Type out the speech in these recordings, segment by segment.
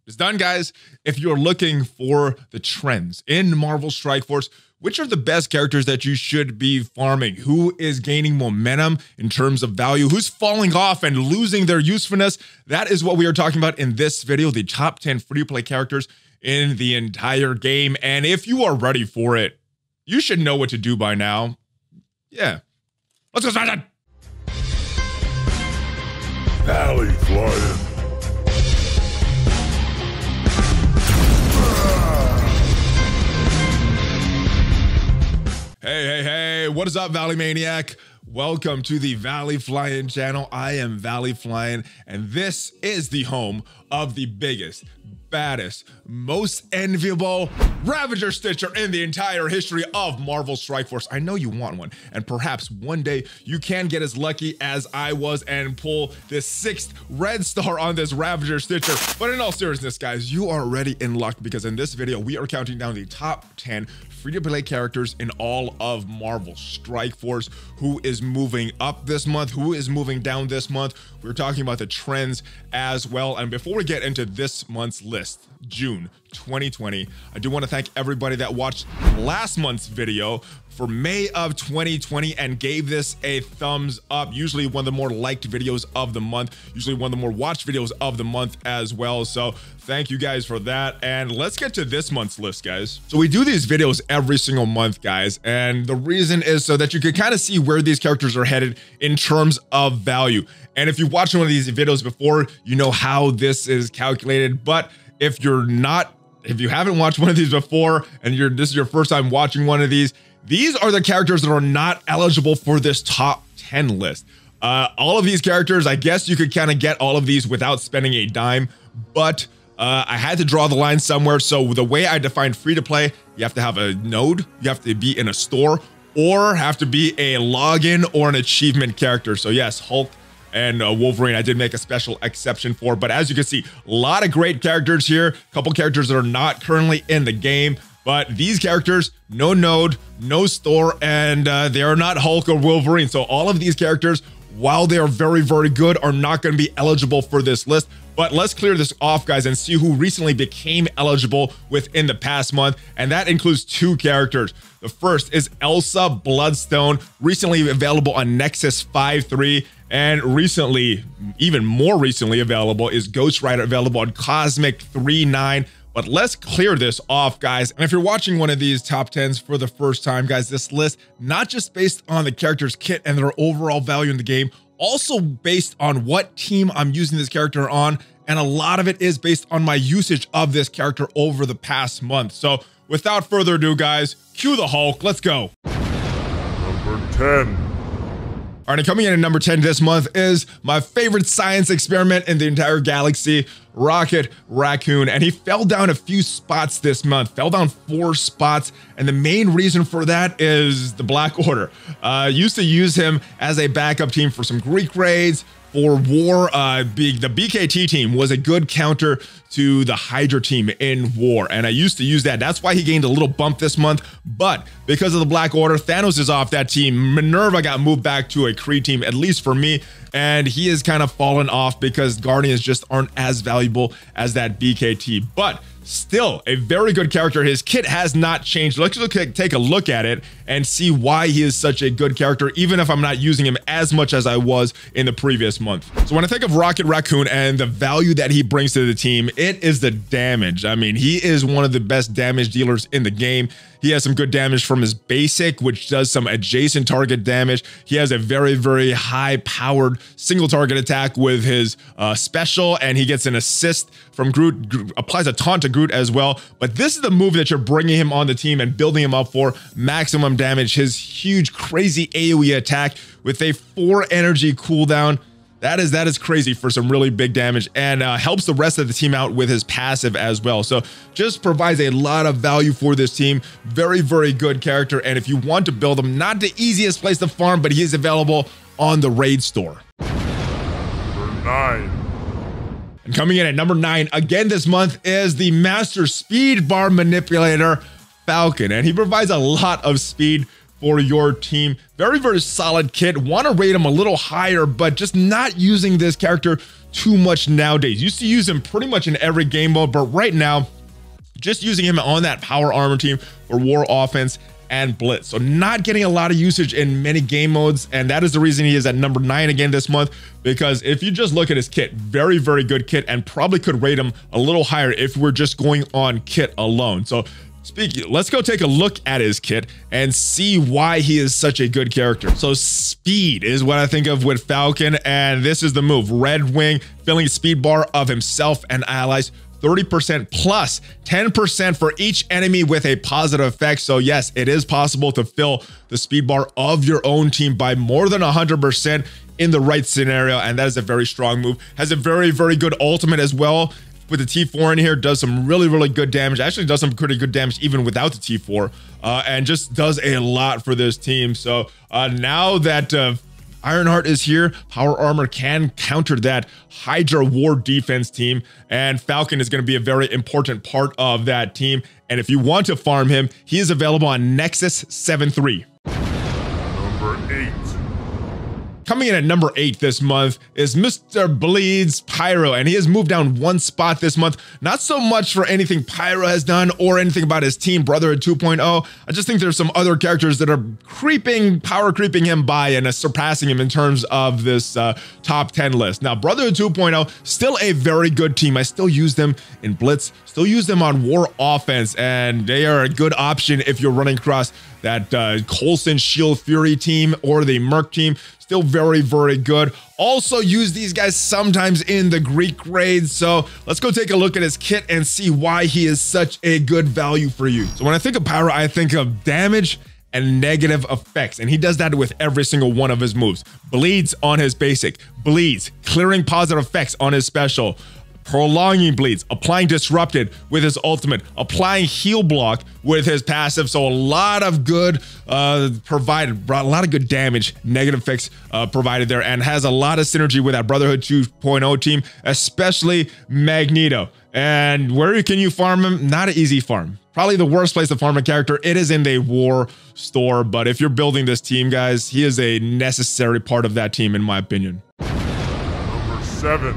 It's done, guys. If you're looking for the trends in Marvel Strike Force, which are the best characters that you should be farming? Who is gaining momentum in terms of value? Who's falling off and losing their usefulness? That is what we are talking about in this video, the top 10 free-to-play characters in the entire game. And if you are ready for it, you should know what to do by now. Yeah. Let's go start it. ValleyFlyin. Hey, what is up, Valley Maniac? Welcome to the ValleyFlyin channel. I am ValleyFlyin, and this is the home of the biggest, baddest, most enviable Ravager Stitcher in the entire history of Marvel Strike Force. I know you want one, and perhaps one day you can get as lucky as I was and pull the 6th red star on this Ravager Stitcher. But in all seriousness, guys, you are already in luck, because in this video, we are counting down the top 10 free-to-play characters in all of Marvel Strike Force. Who is moving up this month? Who is moving down this month? We're talking about the trends as well. And before we get into this month's list, June 2020, I do want to thank everybody that watched last month's video for May of 2020 and gave this a thumbs up. Usually one of the more liked videos of the month, usually one of the more watched videos of the month as well. So thank you guys for that. And let's get to this month's list, guys. So we do these videos every single month, guys. And the reason is so that you can kind of see where these characters are headed in terms of value. And if you've watched one of these videos before, you know how this is calculated. But if you haven't watched one of these before and this is your first time watching one of these are the characters that are not eligible for this top 10 list. All of these characters, I guess you could kind of get all of these without spending a dime, but I had to draw the line somewhere. So the way I defined free to play, you have to have a node, you have to be in a store, or have to be a login or an achievement character. So yes, Hulk and Wolverine, I did make a special exception for, but as you can see, a lot of great characters here, a couple characters that are not currently in the game, but these characters, no node, no store, and they are not Hulk or Wolverine. So all of these characters, while they are very, very good, are not going to be eligible for this list. But let's clear this off, guys, and see who recently became eligible within the past month. And that includes 2 characters. The first is Elsa Bloodstone, recently available on Nexus 5.3. And recently, even more recently available, is Ghost Rider, available on Cosmic 3.9. But let's clear this off, guys. And if you're watching one of these top 10s for the first time, guys, this list, not just based on the character's kit and their overall value in the game, also based on what team I'm using this character on. And a lot of it is based on my usage of this character over the past month. So without further ado, guys, cue the Hulk. Let's go. Number 10. All right, and coming in at number 10 this month is my favorite science experiment in the entire galaxy, Raccoon. And he fell down a few spots this month, fell down 4 spots. And the main reason for that is the Black Order. Used to use him as a backup team for some Greek raids, for war. The BKT team was a good counter to the Hydra team in war, and I used to use that. That's why he gained a little bump this month. But because of the Black Order, Thanos is off that team. Minerva got moved back to a Kree team, at least for me, and he has kind of fallen off because Guardians just aren't as valuable as that BKT. But still a very good character. His kit has not changed. Let's take a look at it and see why he is such a good character, even if I'm not using him as much as I was in the previous month. So when I think of Raccoon and the value that he brings to the team, it is the damage. I mean, he is one of the best damage dealers in the game. He has some good damage from his basic, which does some adjacent target damage. He has a very, very high-powered single target attack with his special, and he gets an assist from Groot, applies a taunt to Groot as well. But this is the move that you're bringing him on the team and building him up for maximum damage. His huge, crazy AoE attack with a 4 energy cooldown. That is crazy for some really big damage, and helps the rest of the team out with his passive as well. So just provides a lot of value for this team. Very, very good character. And if you want to build him, not the easiest place to farm, but he is available on the raid store. Number 9. And coming in at number 9 again this month is the Master Speed Bar Manipulator, Falcon. And he provides a lot of speed for your team. Very, very solid kit. Want to rate him a little higher, but just not using this character too much nowadays. Used to use him pretty much in every game mode, but right now, just using him on that power armor team for war offense and blitz. So not getting a lot of usage in many game modes, and that is the reason he is at number 9 again this month, because if you just look at his kit, very, very good kit, and probably could rate him a little higher if we're just going on kit alone. So speaking, let's go take a look at his kit and see why he is such a good character. So speed is what I think of with Falcon, and this is the move. Red Wing, filling speed bar of himself and allies, 30% plus 10% for each enemy with a positive effect. So yes, it is possible to fill the speed bar of your own team by more than 100% in the right scenario, and that is a very strong move. Has a very, very good ultimate as well. With the T4 in here, does some really, really good damage. Actually does some pretty good damage even without the T4, and just does a lot for this team. So now that Ironheart is here, Power Armor can counter that Hydra War defense team, and Falcon is going to be a very important part of that team. And if you want to farm him, he is available on Nexus 7.3. Number 8. Coming in at number 8 this month is Mr. Bleeds Pyro, and he has moved down 1 spot this month. Not so much for anything Pyro has done or anything about his team Brotherhood 2.0. I just think there's some other characters that are power creeping him by and surpassing him in terms of this top 10 list. Now, Brotherhood 2.0, still a very good team. I still use them in Blitz, still use them on War Offense, and they are a good option if you're running across that Colossus Shield Fury team or the Merc team. Still very, very good. Also use these guys sometimes in the Greek raids. So let's go take a look at his kit and see why he is such a good value for you. So when I think of Pyro, I think of damage and negative effects, and he does that with every single one of his moves. Bleeds on his basic, bleeds, clearing positive effects on his special, prolonging bleeds, applying disrupted with his ultimate, applying heal block with his passive. So a lot of good brought a lot of good damage, negative effects provided there, and has a lot of synergy with that Brotherhood 2.0 team, especially Magneto. And where can you farm him? Not an easy farm. Probably the worst place to farm a character. It is in the war store, but if you're building this team, guys, he is a necessary part of that team, in my opinion. Number 7.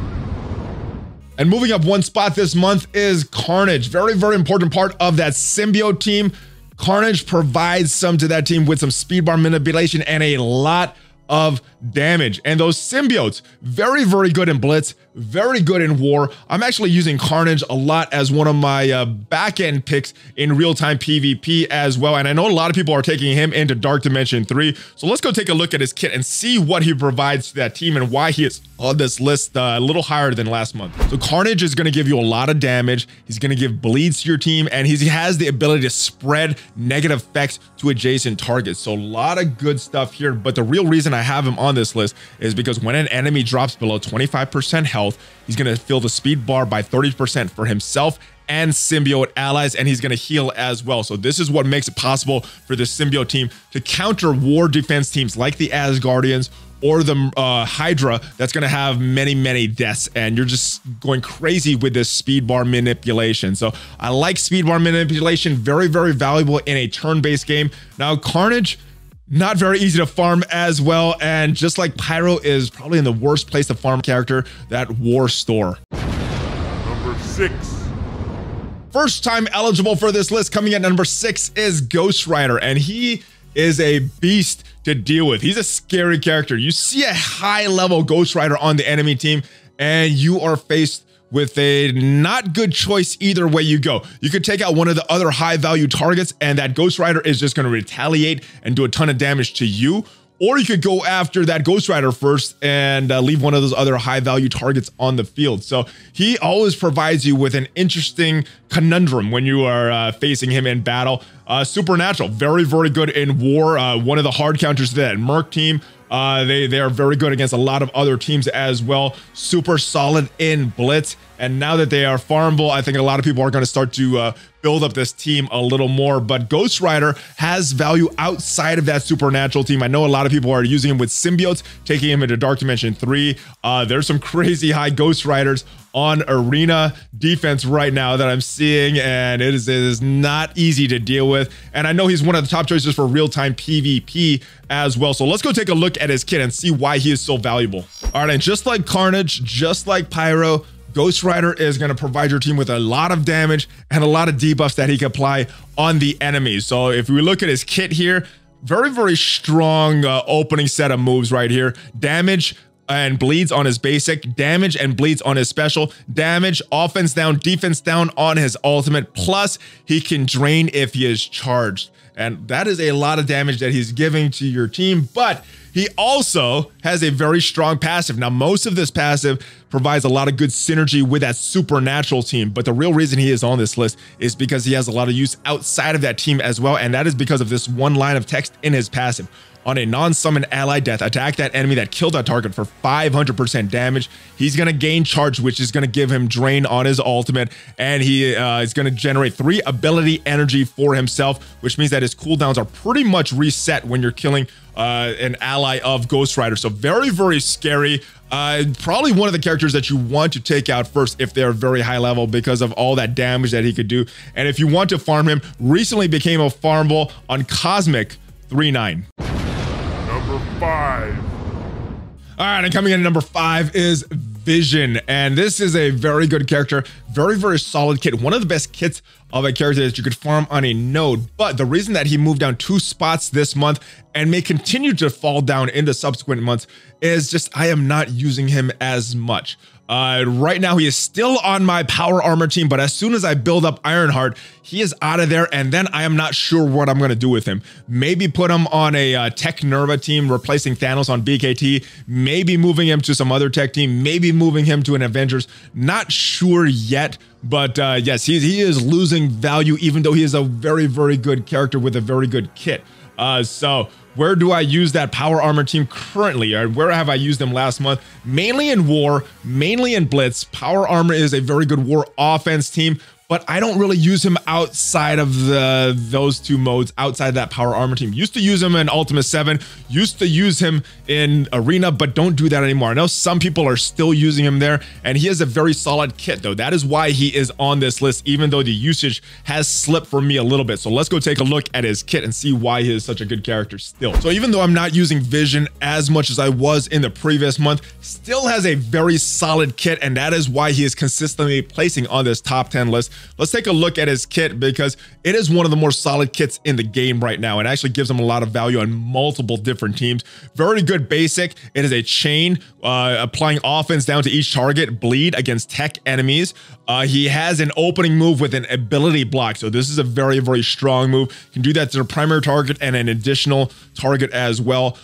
And moving up 1 spot this month is Carnage. Very, very important part of that symbiote team. Carnage provides some to that team with some speed bar manipulation and a lot of damage. And those symbiotes, very, very good in Blitz, very good in War. I'm actually using Carnage a lot as one of my back-end picks in real-time PvP as well. And I know a lot of people are taking him into Dark Dimension 3. So let's go take a look at his kit and see what he provides to that team and why he is on this list a little higher than last month. So Carnage is going to give you a lot of damage. He's going to give bleeds to your team, and he has the ability to spread negative effects to adjacent targets. So a lot of good stuff here. But the real reason I have him on this list is because when an enemy drops below 25% health, he's going to fill the speed bar by 30% for himself and symbiote allies, and he's going to heal as well. So this is what makes it possible for the symbiote team to counter war defense teams like the Asgardians or the Hydra that's going to have many, many deaths, and you're just going crazy with this speed bar manipulation. So I like speed bar manipulation, very, very valuable in a turn-based game. Now, Carnage, not very easy to farm as well, and just like Pyro is probably in the worst place to farm character, that war store. Number 6. First time eligible for this list, coming at number 6 is Ghost Rider, and he is a beast to deal with. He's a scary character. You see a high level Ghost Rider on the enemy team, and you are faced with a not good choice either way you go. You could take out one of the other high value targets, and that Ghost Rider is just going to retaliate and do a ton of damage to you. Or you could go after that Ghost Rider first and leave one of those other high value targets on the field. So he always provides you with an interesting conundrum when you are facing him in battle. Supernatural, very, very good in war. One of the hard counters to that Merc team. They are very good against a lot of other teams as well. Super solid in Blitz. And now that they are farmable, I think a lot of people are going to start to build up this team a little more. But Ghost Rider has value outside of that supernatural team. I know a lot of people are using him with symbiotes, taking him into Dark Dimension 3. There's some crazy high Ghost Riders on arena defense right now that I'm seeing, and it is not easy to deal with. And I know he's one of the top choices for real-time PvP as well. So let's go take a look at his kit and see why he is so valuable. All right, and just like Carnage, just like Pyro, Ghost Rider is going to provide your team with a lot of damage and a lot of debuffs that he can apply on the enemies. So if we look at his kit here, very, very strong opening set of moves right here. Damage and bleeds on his basic, damage and bleeds on his special, damage, offense down, defense down on his ultimate, plus he can drain if he is charged. And that is a lot of damage that he's giving to your team, but he also has a very strong passive. Now, most of this passive provides a lot of good synergy with that supernatural team, but the real reason he is on this list is because he has a lot of use outside of that team as well, and that is because of this one line of text in his passive. On a non-summon ally death, attack that enemy that killed that target for 500% damage. He's going to gain charge, which is going to give him drain on his ultimate, and he is going to generate 3 ability energy for himself, which means that his cooldowns are pretty much reset when you're killing an ally of Ghost Rider. So very, very scary. Probably one of the characters that you want to take out first if they're very high level because of all that damage that he could do. And if you want to farm him, recently became a farmable on Cosmic 3-9. Number 5. All right, and coming in at number 5 is Vision, and this is a very good character, very, very solid kit, one of the best kits of a character that you could farm on a node. But the reason that he moved down 2 spots this month and may continue to fall down in the subsequent months is just I am not using him as much. Right now, he is still on my power armor team, but as soon as I build up Ironheart, he is out of there, and then I am not sure what I'm going to do with him. Maybe put him on a Tech Nerva team, replacing Thanos on BKT, maybe moving him to some other tech team, maybe moving him to an Avengers. Not sure yet, but yes, he is losing value, even though he is a very, very good character with a very good kit. So where do I use that power armor team currently? Or where have I used them last month? Mainly in war, mainly in blitz. Power armor is a very good war offense team, but I don't really use him outside of those 2 modes, outside that power armor team. Used to use him in Ultimate 7, used to use him in Arena, but don't do that anymore. I know some people are still using him there, and he has a very solid kit though. That is why he is on this list, even though the usage has slipped for me a little bit. So let's go take a look at his kit and see why he is such a good character still. So even though I'm not using Vision as much as I was in the previous month, still has a very solid kit, and that is why he is consistently placing on this top 10 list. Let's take a look at his kit because it is one of the more solid kits in the game right now. It actually gives him a lot of value on multiple different teams. Very good basic. It is a chain, applying offense down to each target, bleed against tech enemies. He has an opening move with an ability block. So this is a very, very strong move. Can do that to the primary target and an additional target as well.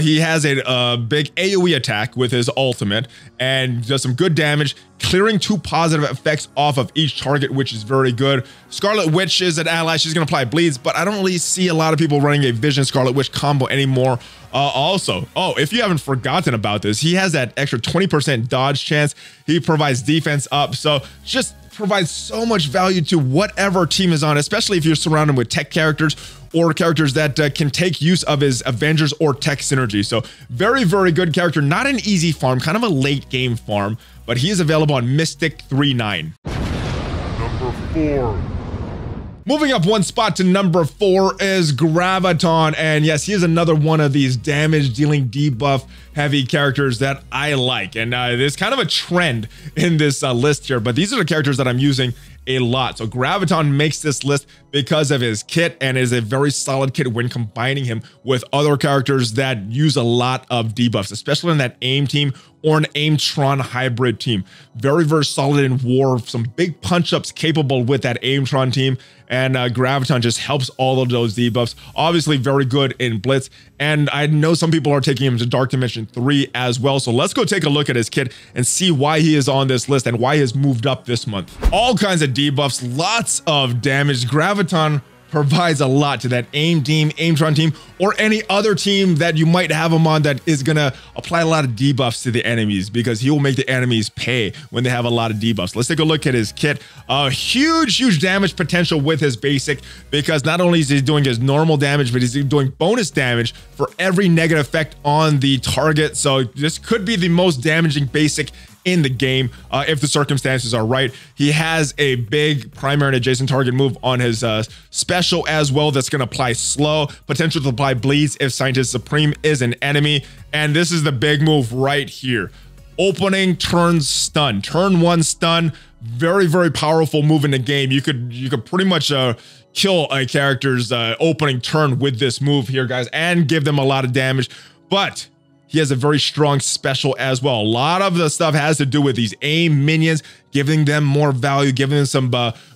He has a big AoE attack with his ultimate and does some good damage, clearing 2 positive effects off of each target, which is very good. Scarlet Witch is an ally. She's going to apply bleeds, but I don't really see a lot of people running a Vision Scarlet Witch combo anymore. Also, if you haven't forgotten about this, he has that extra 20% dodge chance. He provides defense up, so just provides so much value to whatever team is on, especially if you're surrounded with tech characters or characters that can take use of his Avengers or tech synergy. So very, very good character. Not an easy farm, kind of a late game farm, but he is available on Mystic 3-9. Number 4. Moving up 1 spot to number 4 is Graviton, and yes, he is another one of these damage dealing debuff heavy characters that I like, and there's kind of a trend in this list here, but these are the characters that I'm using a lot. So Graviton makes this list because of his kit, and is a very solid kit when combining him with other characters that use a lot of debuffs, especially in that AIM team or an Aimtron hybrid team. Very, very solid in war, some big punch-ups capable with that Aimtron team, and Graviton just helps all of those debuffs. Obviously very good in blitz, and I know some people are taking him to Dark Dimension 3 as well. So let's go take a look at his kit and see why he is on this list and why he has moved up this month. All kinds of debuffs, lots of damage. Graviton provides a lot to that AIM team, Aimtron team, or any other team that you might have him on that is gonna apply a lot of debuffs to the enemies, because he will make the enemies pay when they have a lot of debuffs. Let's take a look at his kit. Huge damage potential with his basic, because not only is he doing his normal damage, but he's doing bonus damage for every negative effect on the target. So this could be the most damaging basic in the game if the circumstances are right. He has a big primary and adjacent target move on his special as well that's going to apply slow, potential to apply bleeds if Scientist Supreme is an enemy. And this is the big move right here. Opening turn stun, turn 1 stun, very powerful move in the game. You could pretty much kill a character's opening turn with this move here, guys, and give them a lot of damage. But he has a very strong special as well. A lot of the stuff has to do with these AIM minions, giving them more value, giving them some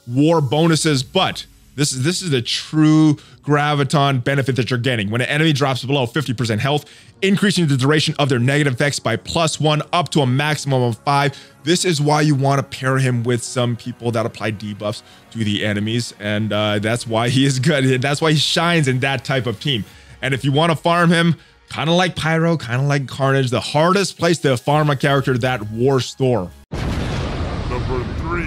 war bonuses. But this is the true Graviton benefit that you're getting. When an enemy drops below 50% health, increasing the duration of their negative effects by +1 up to a maximum of 5. This is why you want to pair him with some people that apply debuffs to the enemies. And that's why he is good. That's why he shines in that type of team. And if you want to farm him, kind of like Pyro, kind of like Carnage, the hardest place to farm a character, that war store. Number 3.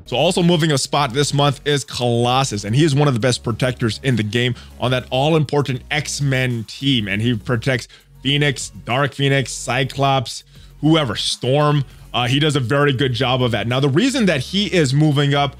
So also moving a spot this month is Colossus, and he is one of the best protectors in the game on that all-important X-Men team. And he protects Phoenix, Dark Phoenix, Cyclops, whoever, Storm. He does a very good job of that. Now, the reason that he is moving up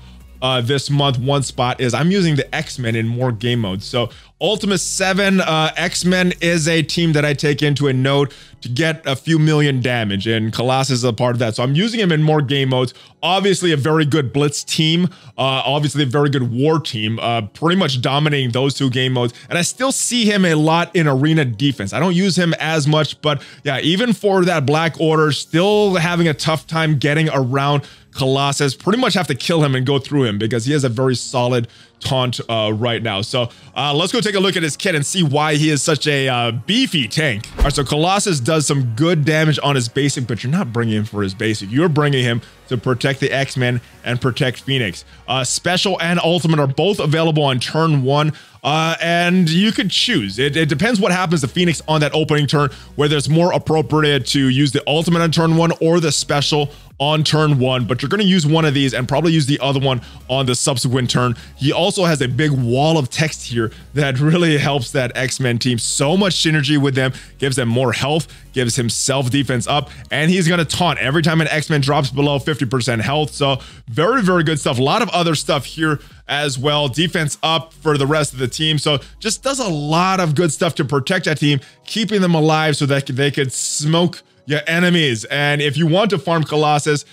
this month 1 spot is I'm using the X-Men in more game modes. So Ultimate 7 X-Men is a team that I take into a node to get a few million damage, and Colossus is a part of that. So I'm using him in more game modes. Obviously a very good blitz team, obviously a very good war team, pretty much dominating those 2 game modes. And I still see him a lot in arena defense. I don't use him as much, but yeah, even for that Black Order, still having a tough time getting around Colossus. Pretty much have to kill him and go through him because he has a very solid taunt right now. So let's go take a look at his kit and see why he is such a beefy tank. All right, so Colossus does some good damage on his basic, but you're not bringing him for his basic. You're bringing him to protect the X-Men and protect Phoenix. Special and ultimate are both available on turn 1. And you could choose. It depends what happens to Phoenix on that opening turn, whether it's more appropriate to use the ultimate on turn 1 or the special on turn 1, but you're going to use one of these and probably use the other one on the subsequent turn. He also has a big wall of text here that really helps that X-Men team. So much synergy with them, gives them more health, gives him self-defense up, and he's going to taunt every time an X-Men drops below 50% health. So very good stuff. A lot of other stuff here as well. Defense up for the rest of the team. So just does a lot of good stuff to protect that team, keeping them alive so that they could smoke your enemies. And if you want to farm Colossus,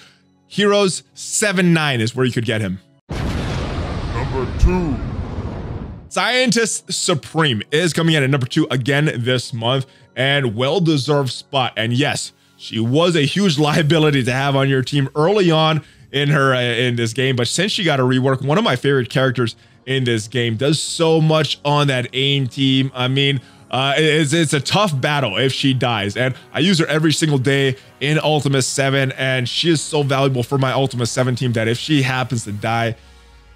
Heroes 7-9 is where you could get him. Number 2. Scientist Supreme is coming in at number 2 again this month, and well-deserved spot. And yes, she was a huge liability to have on your team early on in this game, but since she got a rework, one of my favorite characters in this game, does so much on that AIM team. I mean, it's a tough battle if she dies, and I use her every single day in Ultimate 7, and she is so valuable for my Ultimate 7 team that if she happens to die, I'm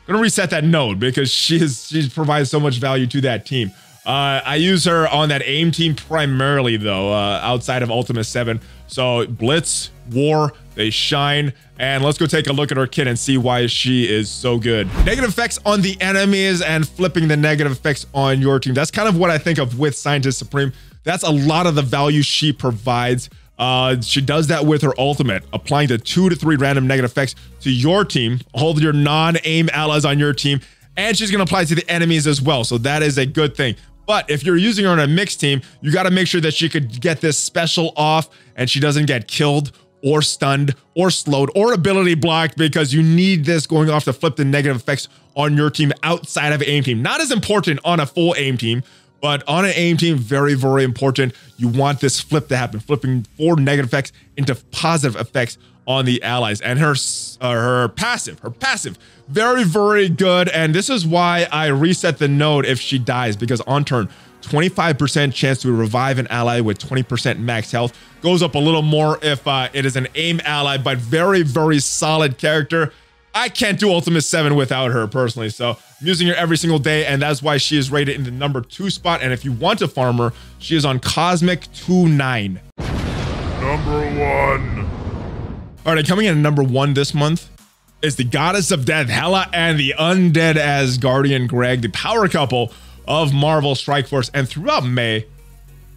gonna reset that node because she provides so much value to that team. I use her on that AIM team primarily though, outside of Ultimate 7. So Blitz, War, they shine. And let's go take a look at her kit and see why she is so good. Negative effects on the enemies and flipping the negative effects on your team. That's kind of what I think of with Scientist Supreme. That's a lot of the value she provides. She does that with her ultimate, applying the 2 to 3 random negative effects to your team, all your non-AIM allies on your team, and she's gonna apply to the enemies as well. So that is a good thing. But if you're using her on a mixed team, you got to make sure that she could get this special off and she doesn't get killed or stunned or slowed or ability blocked, because you need this going off to flip the negative effects on your team outside of AIM team. Not as important on a full AIM team, but on an AIM team, very very you want this flip to happen, flipping 4 negative effects into positive effects on the allies. And her passive, very good. And this is why I reset the node if she dies, because on turn 25% chance to revive an ally with 20% max health. Goes up a little more if it is an AIM ally, but very solid character. I can't do Ultimate 7 without her personally. So I'm using her every single day, and that's why she is rated in the number 2 spot. And if you want to farm her, she is on Cosmic 2-9. Number 1. All right, coming in at number 1 this month is the Goddess of Death, Hela, and the Undead Asgardian Greg, the power couple of Marvel Strike Force. And throughout May,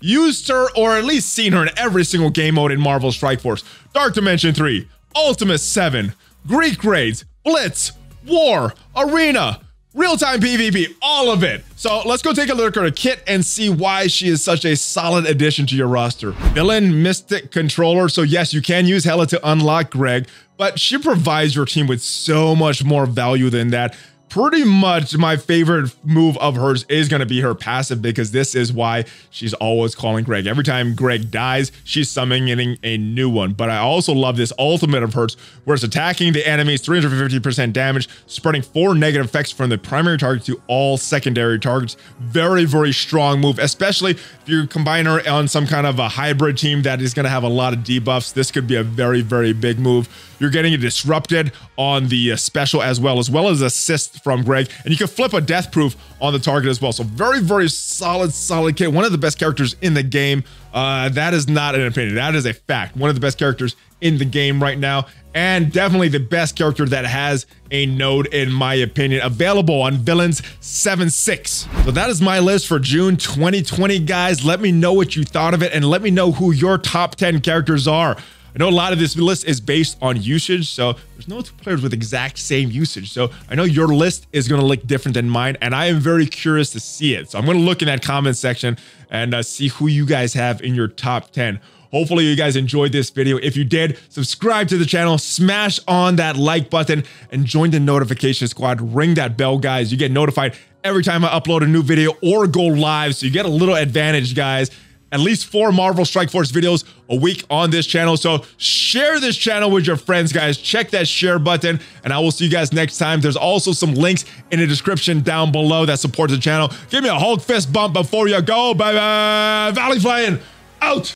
used her, or at least seen her in every single game mode in Marvel Strike Force. Dark Dimension 3, Ultimate 7, Greek Raids, Blitz, War, Arena, real-time PvP, all of it. So let's go take a look at her kit and see why she is such a solid addition to your roster. Villain Mystic Controller. So yes, you can use Hela to unlock Greg, but she provides your team with so much more value than that. Pretty much my favorite move of hers is going to be her passive, because this is why she's always calling Greg. Every time Greg dies, she's summoning a new one. But I also love this ultimate of hers, where it's attacking the enemies, 350% damage, spreading 4 negative effects from the primary target to all secondary targets. Very, very strong move, especially if you combine her on some kind of a hybrid team that is going to have a lot of debuffs. This could be a very, very big move. You're getting it disrupted on the special as well as assist from Greg, and you can flip a death proof on the target as well. So very, very solid kit. One of the best characters in the game. That is not an opinion. That is a fact. One of the best characters in the game right now, and definitely the best character that has a node, in my opinion, available on Villains 7.6. So that is my list for June 2020, guys. Let me know what you thought of it, and let me know who your top 10 characters are. I know a lot of this list is based on usage, so there's no 2 players with exact same usage. So I know your list is going to look different than mine, and I am very curious to see it. So I'm going to look in that comment section and see who you guys have in your top 10. Hopefully you guys enjoyed this video. If you did, subscribe to the channel, smash on that like button, and join the notification squad. Ring that bell, guys. You get notified every time I upload a new video or go live, so you get a little advantage, guys. At least 4 Marvel Strike Force videos a week on this channel. So share this channel with your friends, guys. Check that share button, and I will see you guys next time. There's also some links in the description down below that support the channel. Give me a Hulk fist bump before you go. Bye bye. ValleyFlyin out.